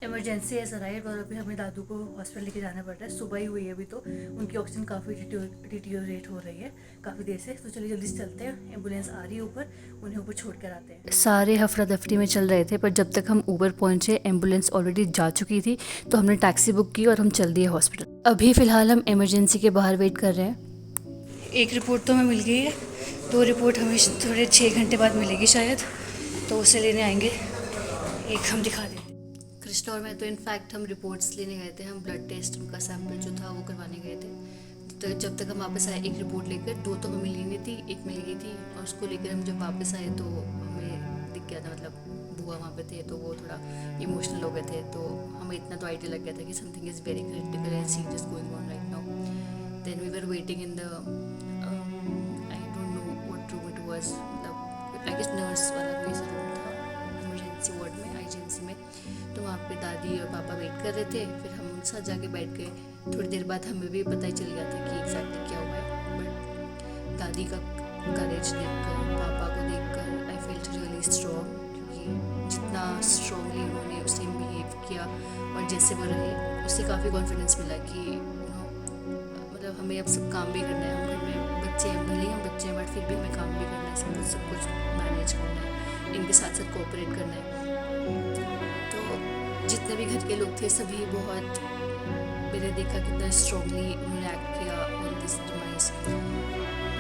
Emergency है sir I और अभी हमें दादू को हॉस्पिटल लेके जाना पड़ रहा है। सुबह ही हुई है अभी, तो उनकी ऑक्सीजन काफ़ी डिटीरियोरेट हो रही है काफ़ी देर से। तो चलिए जल्दी से चलते हैं, एम्बुलेंस आ रही है ऊपर, उन्हें ऊपर छोड़ कर आते हैं। सारे हफरा दफरी में चल रहे थे, पर जब तक हम ऊपर पहुंचे एम्बुलेंस ऑलरेडी जा चुकी थी, तो हमने टैक्सी बुक की और हम चल दिए हॉस्पिटल। अभी फ़िलहाल हम इमरजेंसी के बाहर वेट कर रहे हैं। एक रिपोर्ट तो हमें मिल गई है, 2 रिपोर्ट हमें थोड़े 6 घंटे बाद मिलेगी शायद, तो उसे लेने आएंगे। एक हम दिखा देते हैं कृष्णा और मैं, तो इनफैक्ट हम रिपोर्ट्स लेने गए थे, हम ब्लड टेस्ट उनका सैंपल जो था वो करवाने गए थे। तो जब तक हम वापस आए एक रिपोर्ट लेकर, 2 तो हमें मिली नहीं थी, एक मिल गई थी, और उसको लेकर हम जब वापस आए तो हमें दिख गया था, मतलब बुआ वहाँ पे थे तो वो थोड़ा इमोशनल हो गए थे, तो हमें इतना तो आइडिया लग गया था कि something is very critical and serious going on right now. Then we were waiting in the I don't know what room it was, मतलब आई गेस नर्स वाला कोई सा रूम था इमरजेंसी वार्ड में, आईजीएमसी में। तो वहाँ पे दादी और पापा वेट कर रहे थे, फिर हम उनके साथ जाके बैठ गए। थोड़ी देर बाद हमें भी पता ही चल गया था कि एग्जैक्टली क्या हुआ है, बट दादी का करेज देखकर, पापा को देखकर आई फेल्ट रियली स्ट्रॉन्ग, क्योंकि जितना स्ट्रॉन्गली उन्होंने उससे बिहेव किया और जैसे वो रहे, उससे काफ़ी कॉन्फिडेंस मिला कि मतलब हमें अब सब काम भी करना है, हम घर में बच्चे हैं, भले ही हम बच्चे हैं बट फिर भी हमें काम भी करना है, सब कुछ मैनेज करना है, इनके साथ साथ कोऑपरेट करना है। तो जितने भी घर के लोग थे सभी बहुत, मैंने देखा कितना स्ट्रांगली उन्होंने एक्ट किया ऑन दिस डिवाइस।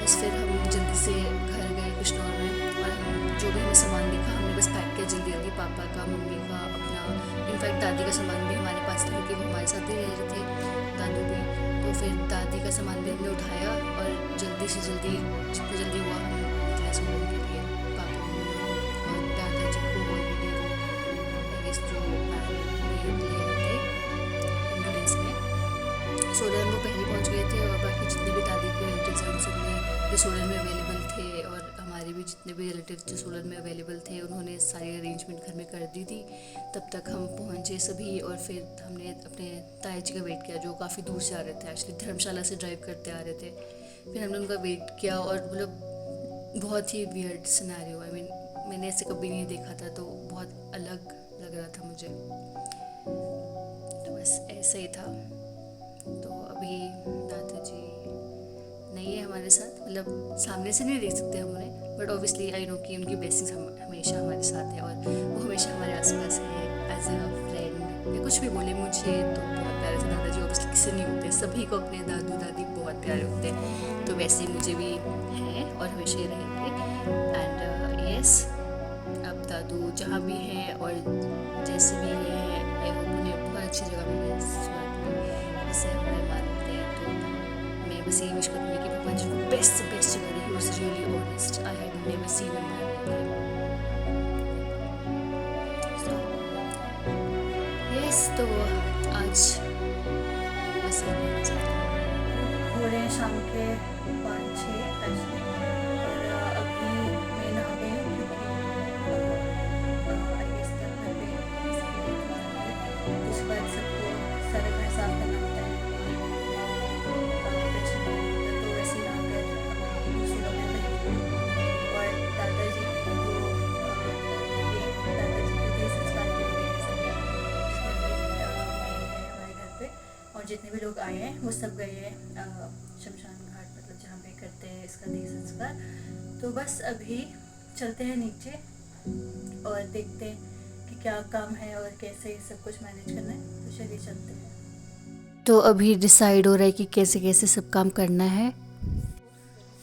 बस फिर हम जल्दी से घर गए कृष्णौर में, और हम जो भी हमें सामान दिखा हमने बस पैक किया जल्दी जल्दी, पापा का, मम्मी का, अपना, इनफैक्ट दादी का सामान भी हमारे पास था क्योंकि वो हमारे साथ ही रह रहे थे, दादू भी। तो फिर दादी का सामान भी हमने उठाया और जल्दी से जल्दी, जितना जल्दी हुआ हम निकले सोलन के लिए, पापा मम्मी और दादाजी को ऑलरेडी वो आई गेस जो ले आए थे एम्बुलेंस में, सोलन वो पहले पहुंच गए थे, और बाकी जितने भी दादी के रिलेटिव्स हैं उन सब ने जो सोलन में अवेलेबल थे, और हमारे भी जितने भी रिलेटिव्स जो सोलन में अवेलेबल थे उन्होंने सारी अरेंजमेंट घर में कर दी थी। तब तक हम पहुंचे सभी, और फिर हमने अपने ताया जी का वेट किया जो काफ़ी दूर से आ रहे थे, एक्चुअली धर्मशाला से ड्राइव करते आ रहे थे। फिर हमने उनका वेट किया, और मतलब बहुत ही वियर्ड सिनेरियो, आई मीन मैंने ऐसे कभी नहीं देखा था, तो बहुत अलग लग रहा था मुझे, तो बस ऐसा ही था। तो अभी दादाजी नहीं है हमारे साथ, मतलब सामने से नहीं देख सकते हम उन्हें, बट ऑब्वियसली आई नो कि उनकी ब्लेसिंग्स हमेशा हमारे साथ है, और वो हमेशा हमारे आसपास है एज अ फ्रेंड, या कुछ भी बोले मुझे तो बहुत प्यारे से दादाजी ऑब्वियसली किसी नहीं होते, सभी को अपने दादू दादी बहुत प्यारे होते हैं, तो वैसे ही मुझे भी हैं और हमेशा ही रहेंगे। एंड यस, अब दादू जहाँ भी हैं और जैसे भी हैं, आई होप उन्हें बहुत अच्छी जगह मिले स्वर्ग में, जैसे हमारे मानते हैं। तो मैं बस यही विश करूँगी कि भगवान जी को बेस्ट से बेस्ट जगह दे। He was really honest, I had never seen a man so yes. तो आज बस हो रहे हैं शाम के 5-6 बजे, और अभी मैं नहा गई हूँ क्योंकि आई गेस घर पे उसके बाद सबको सारा घर साफ करना होता है, तो वैसे ही नहा कर दूसरे कपड़े पहने, और दादाजी को दादाजी के देह संस्कार के लिए गए सभी, जितने भी मैं हमारे घर पे, और जितने भी लोग आए हैं वो सब गए हैं शमशान घाट, मतलब जहाँ पे करते हैं इसका देह संस्कार। तो बस अभी चलते हैं नीचे और देखते हैं कि क्या काम है और कैसे सब कुछ मैनेज करना है, तो चलिए चलते हैं। तो अभी डिसाइड हो रहा है कि कैसे कैसे सब काम करना है।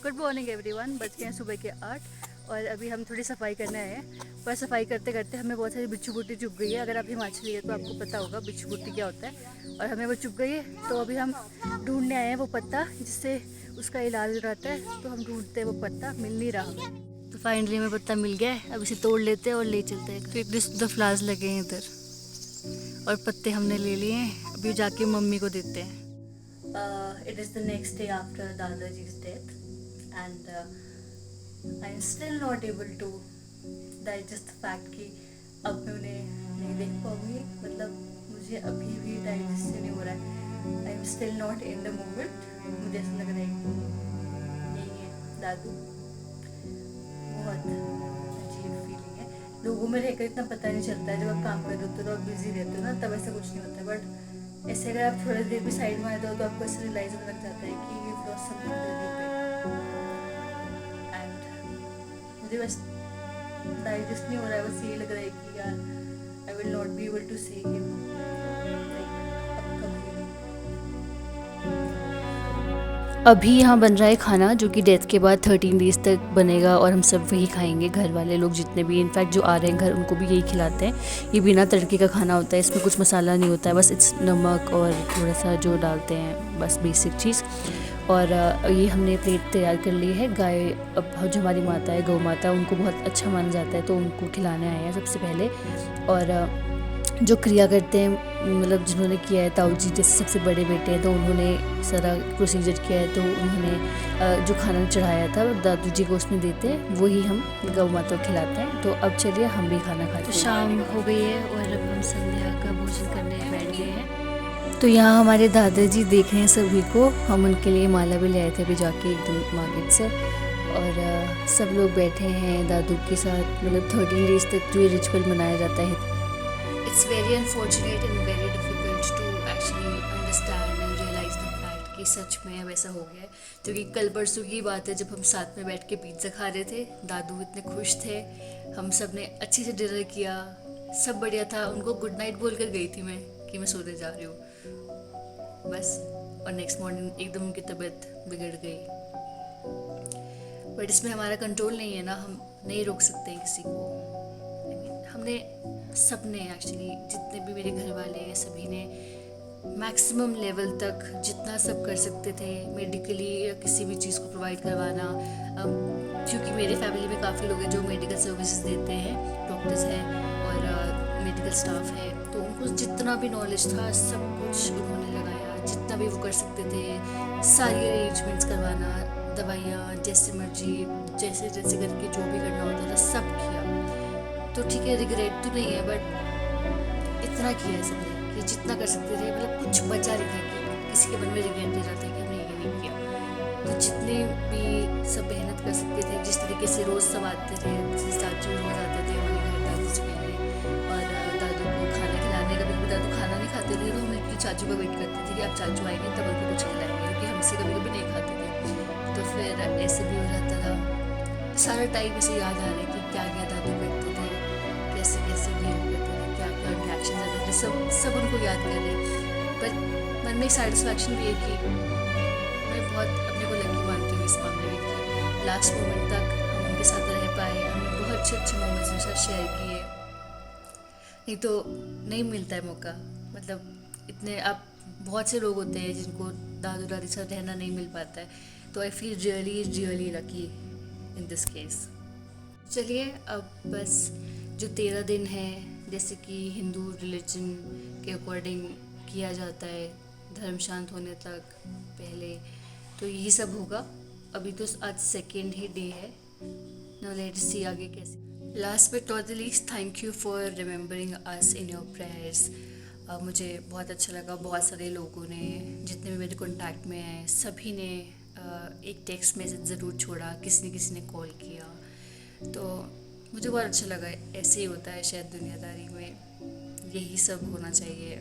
गुड मॉर्निंग एवरीवन, बज गए हैं सुबह के 8, और अभी हम थोड़ी सफाई करने आए हैं, पर सफाई करते करते हमें बहुत सारी बिच्छू बुट्टी चुभ गई है। अगर आप हिमाचली है तो आपको पता होगा बिच्छू बुट्टी क्या होता है, और हमें वो चुभ गई है, तो अभी हम ढूंढने आए हैं वो पत्ता जिससे उसका इलाज रहता है, तो हम ढूंढते हैं वो पत्ता, मिल नहीं रहा। तो फाइनली हमें पत्ता मिल गया है, अब इसे तोड़ लेते हैं और ले चलते हैं। तो इतने फ्लावर्स लगे हैं इधर, और पत्ते हमने ले लिए हैं, अभी जाके मम्मी को देते हैं। It is the next day after Dadaji's death, and I am still not able to digest the fact कि अब मैं उन्हें नहीं देख पाऊँगी, मतलब मुझे अभी भी डाइजेस्ट नहीं हो रहा है, I am still not in the moment. मुझे ऐसा लग रहा है कि यही है दादू, बहुत अजीब फीलिंग है, लोगों में रहकर इतना पता नहीं चलता है, जब आप काम कर रहे होते हो तो आप बिजी रहते हो ना, तब ऐसा कुछ नहीं होता। बट ऐसे अगर आप थोड़ी देर भी साइड में आते हो तो आपको ऐसे रियलाइज होने लग जाता है कि you lost something really big. And मुझे बस डाइजेस्ट नहीं हो रहा है, बस ये लग रहा है कि यार I will not be able to see him like अब कभी भी। अभी यहाँ बन रहा है खाना जो कि डेथ के बाद 13 डेज़ तक बनेगा और हम सब वही खाएंगे, घर वाले लोग जितने भी, इनफैक्ट जो आ रहे हैं घर उनको भी यही खिलाते हैं। ये बिना तड़के का खाना होता है, इसमें कुछ मसाला नहीं होता है, बस इट्स नमक और थोड़ा सा जो डालते हैं, बस बेसिक चीज़। और ये हमने प्लेट तैयार कर ली है। गाय, अब जो हमारी माता है, गौ माता, उनको बहुत अच्छा माना जाता है, तो उनको खिलाने आए हैं सबसे पहले। और जो क्रिया करते हैं, मतलब जिन्होंने किया है, ताऊ जी जैसे सबसे बड़े बेटे हैं, तो उन्होंने सारा प्रोसीजर किया है, तो उन्होंने जो खाना चढ़ाया था दादू जी को उसमें देते हैं, वही हम गौ माता को खिलाते हैं। तो अब चलिए हम भी खाना खाते हैं। तो शाम हो गई है और अब हम संध्या का भोजन करने बैठ गए हैं। तो यहाँ हमारे दादाजी देख रहे हैं सभी को, हम उनके लिए माला भी ले आए थे अभी जाके एकदम मार्केट से। और सब लोग बैठे हैं दादू के साथ, मतलब 13 डेज तक जो ये रिचुअल मनाया जाता है। It's very unfortunate and very difficult to actually understand and realize the fact कि सच में अब ऐसा हो गया है। क्योंकि कल परसों की बात है जब हम साथ में बैठ के पिज़्ज़ा खा रहे थे, दादू इतने खुश थे, हम सब ने अच्छे से डिनर किया, सब बढ़िया था। उनको गुड नाइट बोल कर गई थी मैं कि मैं सोने जा रही हूँ बस, और नेक्स्ट मॉर्निंग एकदम उनकी तबीयत बिगड़ गई। बट इसमें हमारा कंट्रोल नहीं है ना, हम नहीं रोक सकते किसी को। हमने सबने एक्चुअली, जितने भी मेरे घर वाले हैं, सभी ने मैक्सिमम लेवल तक जितना सब कर सकते थे मेडिकली या किसी भी चीज़ को प्रोवाइड करवाना। क्योंकि मेरे फैमिली में काफ़ी लोग हैं जो मेडिकल सर्विसेज देते हैं, डॉक्टर्स हैं और मेडिकल स्टाफ है, तो उनको जितना भी नॉलेज था सब कुछ उन्होंने लगाया, जितना भी वो कर सकते थे, सारी अरेंजमेंट्स करवाना, दवाइयाँ जैसे मर्जी, जैसे जैसे करके जो भी करना होता था सब किया। तो ठीक है, रिग्रेट तो नहीं है, बट इतना किया है सबने कि जितना कर सकते थे, मतलब कुछ बचा नहीं था कि किसी के मन में रिग्रेट नहीं रहता कि हमने ये नहीं किया। तो जितने भी सब मेहनत कर सकते थे, जिस तरीके से रोज़ सब आते थे, जैसे चाचू रोज़ आते थे हमारे घर दादू से मिलने, और दादू को खाना खिलाने, कभी कभी दादू खाना नहीं खाते थे तो हम इनकी चाचू का वेट करते थे कि अब चाचू आएंगे तब उनको कुछ खिलाएंगे, क्योंकि हमसे कभी कभी नहीं खाते थे। तो फिर ऐसे भी हो जाता था। सारा टाइम ऐसे याद आ रहा है कि क्या क्या दादू करते थे, कैसे कैसे बिहेव करते थे, क्या क्या उनके एक्शन रहते थे, सब उनको याद कर रहे हैं। पर मन में सेटिस्फैक्शन भी है कि मैं बहुत अपने को लकी मानती हूँ इस मामले में कि लास्ट मोमेंट तक हम उनके साथ रह पाए, हमने बहुत अच्छे अच्छे मोमेंट्स उनके साथ शेयर किए। नहीं तो नहीं मिलता है मौका, मतलब इतने, आप बहुत से लोग होते हैं जिनको दादू दादी साथ रहना नहीं मिल पाता है, तो I feel really really lucky in this case. चलिए अब बस जो 13 दिन है, जैसे कि हिंदू रिलीजन के अकॉर्डिंग किया जाता है धर्म शांत होने तक पहले, तो यही सब होगा। अभी तो आज सेकेंड ही डे है, नाउ लेट्स सी आगे कैसे। Last but not the least, thank you for remembering us in your prayers. मुझे बहुत अच्छा लगा, बहुत सारे लोगों ने, जितने भी मेरे कॉन्टैक्ट में हैं, सभी ने एक टेक्स्ट मैसेज ज़रूर छोड़ा, किसी ने कॉल किया, तो मुझे बहुत अच्छा लगा। ऐसे ही होता है शायद दुनियादारी में, यही सब होना चाहिए।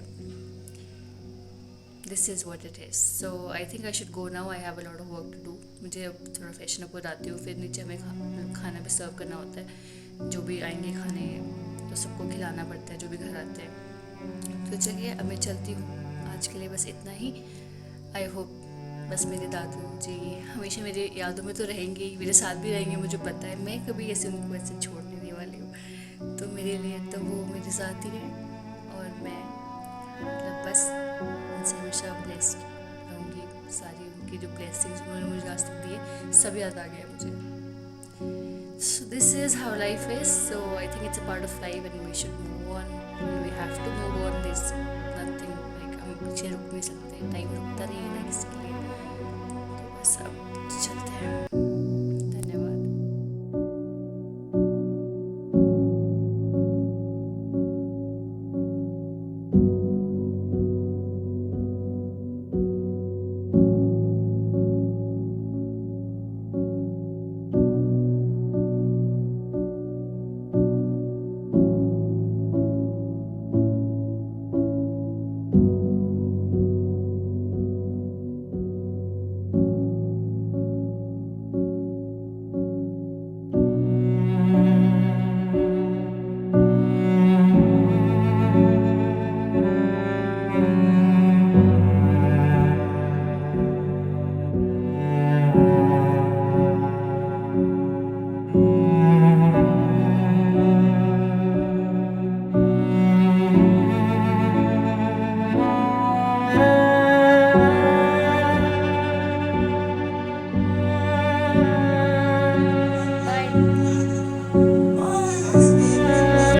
This is what it is. So I think I should go now, I have a lot of work to do. मुझे अब थोड़ा फैशन अप हो जाती हूँ, फिर नीचे हमें खाना भी सर्व करना होता है, जो भी आएंगे खाने तो सबको खिलाना पड़ता है जो भी घर आते हैं। तो चलिए अब मैं चलती हूँ, आज के लिए बस इतना ही। आई होप बस मेरे दादू जी हमेशा मेरे यादों में तो रहेंगे ही, मेरे साथ भी रहेंगे, मुझे पता है। मैं कभी ऐसे उनको ऐसे छोड़ने नहीं वाली हूँ, तो मेरे लिए तो वो मेरे साथ ही है, और मैं मतलब बस उनसे हमेशा ब्लेस्ड रहूँगी। सारी उनकी जो ब्लेसिंग्स उन्होंने मुझे आज तक दिए सब याद आ गया मुझे। So this is how life is. So I think it's a part of life and we should move on. We have to move on. There's nothing like हम पीछे रुक नहीं सकते, टाइम रुकता नहीं है ना किसी